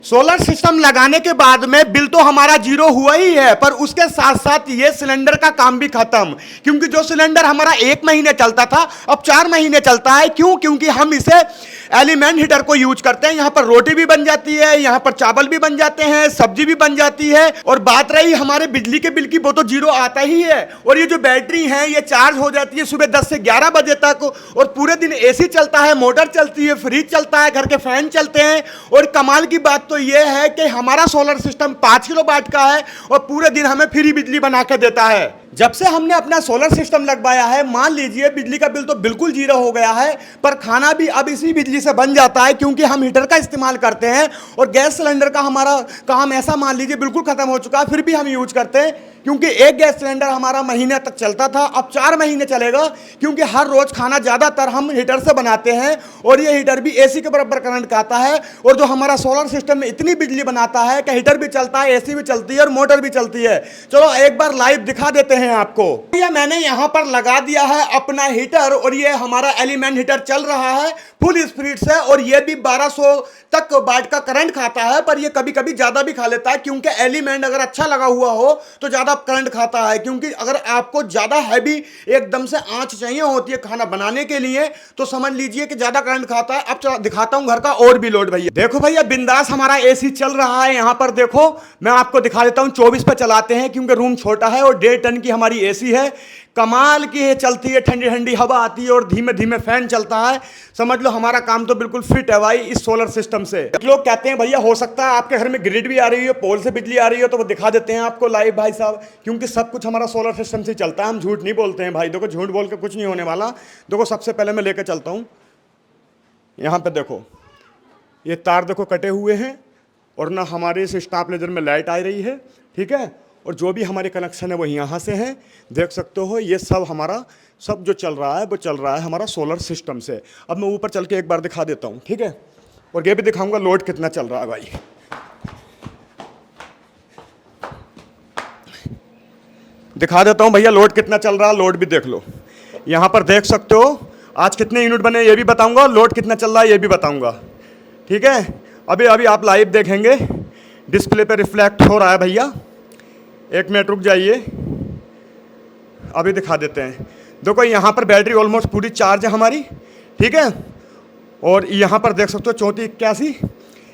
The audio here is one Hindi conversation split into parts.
सोलर सिस्टम लगाने के बाद में बिल तो हमारा जीरो हुआ ही है, पर उसके साथ साथ ये सिलेंडर का काम भी खत्म। क्योंकि जो सिलेंडर हमारा 1 महीने चलता था अब 4 महीने चलता है। क्यों? क्योंकि हम इसे एलिमेंट हीटर को यूज करते हैं। यहां पर रोटी भी बन जाती है, यहां पर चावल भी बन जाते हैं, सब्जी भी बन जाती है। और बात रही हमारे बिजली के बिल की, वो तो जीरो आता ही है। और ये जो बैटरी है ये चार्ज हो जाती है सुबह 10 से 11 बजे तक, और पूरे दिन एसी चलता है, मोटर चलती है, फ्रिज चलता है, घर के फैन चलते हैं। और कमाल की बात तो यह है कि हमारा सोलर सिस्टम 5 किलोवाट का है और पूरे दिन हमें फ्री बिजली बना के देता है। जब से हमने अपना सोलर सिस्टम लगवाया है, मान लीजिए बिजली का बिल तो बिल्कुल जीरो हो गया है, पर खाना भी अब इसी बिजली से बन जाता है। क्योंकि हम हीटर का इस्तेमाल करते हैं और गैस सिलेंडर का हमारा काम ऐसा मान लीजिए बिल्कुल खत्म हो चुका है, फिर भी हम यूज करते हैं। क्योंकि एक गैस सिलेंडर हमारा महीने तक चलता था, अब 4 महीने चलेगा। क्योंकि हर रोज खाना ज्यादातर हम हीटर से बनाते हैं और ये हीटर भी एसी के बराबर करंट खाता है। और जो हमारा सोलर सिस्टम में इतनी बिजली बनाता है कि हीटर भी चलता है, एसी भी चलती है और मोटर भी चलती है। चलो एक बार लाइव दिखा देते हैं आपको। ये मैंने यहां पर लगा दिया है अपना हीटर और ये हमारा एलिमेंट हीटर चल रहा है फुल स्पीड से। और ये भी 1200 तक वाट का करंट खाता है, पर ये कभी कभी ज्यादा भी खा लेता है। क्योंकि एलिमेंट अगर अच्छा लगा हुआ हो तो ज्यादा करंट खाता है। क्योंकि अगर आपको ज्यादा हैवी एकदम से आंच चाहिए होती है खाना बनाने के लिए, तो समझ लीजिए कि ज्यादा करंट खाता है। अब दिखाता हूं घर का और भी लोड। भैया देखो, भैया बिंदास हमारा एसी चल रहा है। यहां पर देखो, मैं आपको दिखा देता हूं। 24 पे चलाते हैं क्योंकि रूम छोटा है और 1.5 टन की हमारी एसी है। कमाल की है, चलती है, ठंडी ठंडी हवा आती है और धीमे धीमे फैन चलता है। समझ लो हमारा काम तो बिल्कुल फिट है भाई इस सोलर सिस्टम से। लोग कहते हैं भैया हो सकता है आपके घर में ग्रिड भी आ रही हो, पोल से बिजली आ रही हो, तो वो दिखा देते हैं आपको लाइव भाई साहब। क्योंकि सब कुछ हमारा सोलर सिस्टम से चलता है, हम झूठ नहीं बोलते हैं भाई। देखो झूठ बोल के कुछ नहीं होने वाला। देखो सबसे पहले मैं लेकर चलता हूँ। यहाँ पे देखो ये तार देखो कटे हुए हैं और ना हमारे इस स्टापलाइजर में लाइट आ रही है, ठीक है। और जो भी हमारे कनेक्शन है वो यहाँ से हैं, देख सकते हो। ये सब हमारा सब जो चल रहा है वो चल रहा है हमारा सोलर सिस्टम से। अब मैं ऊपर चल के एक बार दिखा देता हूँ, ठीक है। और ये भी दिखाऊंगा लोड कितना चल रहा है भाई। दिखा देता हूँ भैया लोड कितना चल रहा है। लोड भी देख लो, यहाँ पर देख सकते हो। आज कितने यूनिट बने ये भी बताऊँगा, लोड कितना चल रहा है ये भी बताऊँगा, ठीक है। अभी अभी आप लाइव देखेंगे, डिस्प्ले पे रिफ्लेक्ट हो रहा है भैया। 1 मिनट रुक जाइए, अभी दिखा देते हैं। देखो यहाँ पर बैटरी ऑलमोस्ट पूरी चार्ज है हमारी, ठीक है। और यहाँ पर देख सकते हो 3481,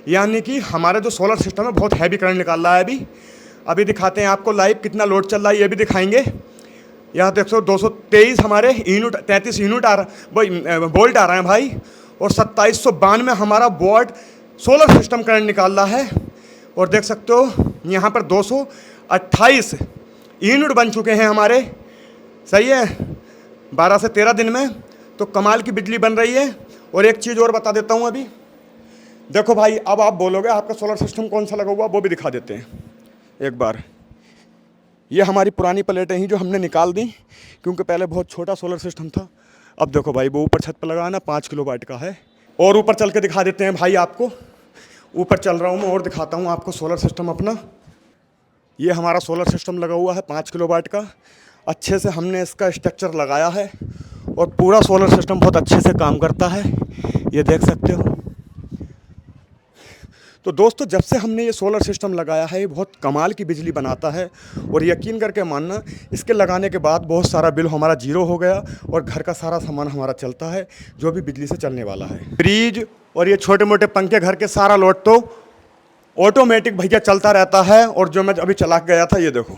यानी कि हमारा जो सोलर सिस्टम है बहुत हैवी करंट निकाल रहा है अभी। अभी दिखाते हैं आपको लाइव कितना लोड चल रहा है ये भी दिखाएंगे। यहाँ देख सकते 223 हमारे यूनिट, 33 यूनिट आ रहा, वोल्ट आ रहे हैं भाई। और 2792 हमारा वॉट सोलर सिस्टम करंट निकाल रहा है। और देख सकते हो यहाँ पर 228 यूनिट बन चुके हैं हमारे, सही है, 12 से 13 दिन में। तो कमाल की बिजली बन रही है। और एक चीज़ और बता देता हूँ अभी, देखो भाई अब आप बोलोगे आपका सोलर सिस्टम कौन सा लगा हुआ, वो भी दिखा देते हैं एक बार। ये हमारी पुरानी प्लेटें ही जो हमने निकाल दी, क्योंकि पहले बहुत छोटा सोलर सिस्टम था। अब देखो भाई वो ऊपर छत पर लगा है ना, 5 किलोवाट का है। और ऊपर चल के दिखा देते हैं भाई आपको। ऊपर चल रहा हूँ मैं और दिखाता हूँ आपको सोलर सिस्टम अपना। ये हमारा सोलर सिस्टम लगा हुआ है 5 किलोवाट का। अच्छे से हमने इसका स्ट्रक्चर लगाया है और पूरा सोलर सिस्टम बहुत अच्छे से काम करता है, ये देख सकते हो। तो दोस्तों जब से हमने ये सोलर सिस्टम लगाया है ये बहुत कमाल की बिजली बनाता है। और यकीन करके मानना, इसके लगाने के बाद बहुत सारा बिल हमारा जीरो हो गया और घर का सारा सामान हमारा चलता है जो भी बिजली से चलने वाला है। फ्रिज और ये छोटे मोटे पंखे, घर के सारा लोड तो ऑटोमेटिक भैया चलता रहता है। और जो मैं अभी चला के गया था ये देखो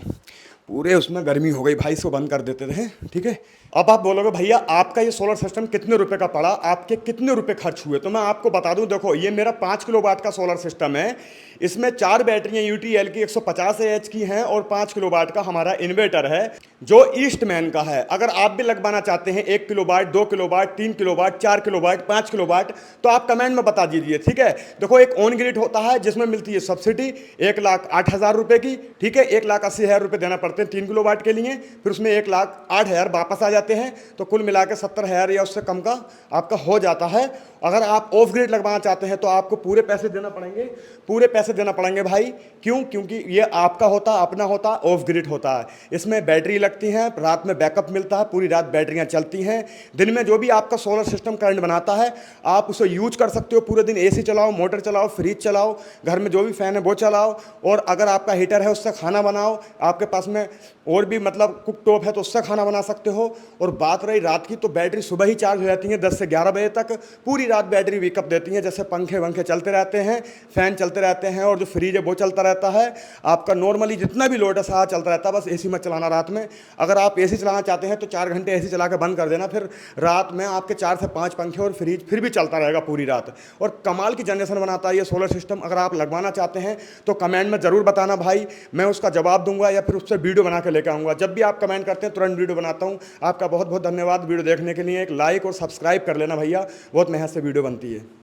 पूरे उसमें गर्मी हो गई भाई, इसको बंद कर देते थे, ठीक है। अब आप बोलोगे भैया आपका ये सोलर सिस्टम कितने रुपए का पड़ा, आपके कितने रुपए खर्च हुए, तो मैं आपको बता दूं। देखो ये मेरा 5 किलोवाट का सोलर सिस्टम है। इसमें 4 बैटरियां यूटीएल की 150 एच की हैं और 5 किलोवाट का हमारा इन्वर्टर है जो ईस्टमैन का है। अगर आप भी लगवाना चाहते हैं 1 kilowatt, 2 kilowatt, 3 kilowatt, 4 kilowatt, 5 kilowatt, तो आप कमेंट में बता दीजिए, ठीक है। देखो एक ऑन ग्रिड होता है जिसमें मिलती है सब्सिडी 1,08,000 रुपये की, ठीक है। 1,80,000 रुपये देना पड़ते करते हैं 3 किलो वाट के लिए, फिर उसमें 1,08,000 वापस आ जाते हैं, तो कुल मिला के 70,000 या उससे कम का आपका हो जाता है। अगर आप ऑफ ग्रिड लगवाना चाहते हैं तो आपको पूरे पैसे देना पड़ेंगे, पूरे पैसे देना पड़ेंगे भाई। क्यों? क्योंकि ये आपका होता, अपना होता, ऑफ ग्रिड होता है। इसमें बैटरी लगती है, रात में बैकअप मिलता है, पूरी रात बैटरियां चलती हैं। दिन में जो भी आपका सोलर सिस्टम करंट बनाता है आप उसे यूज कर सकते हो, पूरे दिन एसी चलाओ, मोटर चलाओ, फ्रिज चलाओ, घर में जो भी फैन है वो चलाओ, और अगर आपका हीटर है उससे खाना बनाओ, आपके पास में और भी मतलब कुक टॉप है तो उससे खाना बना सकते हो। और बात रही रात की, तो बैटरी सुबह ही चार्ज हो जाती है 10 से 11 बजे तक, पूरी रात बैटरी बैकअप देती है। जैसे पंखे वंखे चलते रहते हैं, फैन चलते रहते हैं, और जो फ्रिज है वो चलता रहता है। आपका नॉर्मली जितना भी लोड है सारा चलता रहता है, बस एसी मत चलाना रात में। अगर आप एसी चलाना चाहते हैं तो 4 घंटे एसी चला के बंद कर देना, फिर रात में आपके 4 से 5 पंखे और फ्रिज फिर भी चलता रहेगा पूरी रात। और कमाल की जनरेशन बनाता है ये सोलर सिस्टम। अगर आप लगवाना चाहते हैं तो कमेंट में ज़रूर बताना भाई, मैं उसका जवाब दूंगा या फिर उससे वीडियो बना के लेकर आऊँगा। जब भी आप कमेंट करते हैं तुरंत वीडियो बनाता हूँ। आपका बहुत बहुत धन्यवाद वीडियो देखने के लिए। एक लाइक और सब्सक्राइब कर लेना भैया, बहुत मेहनत से वीडियो बनती है।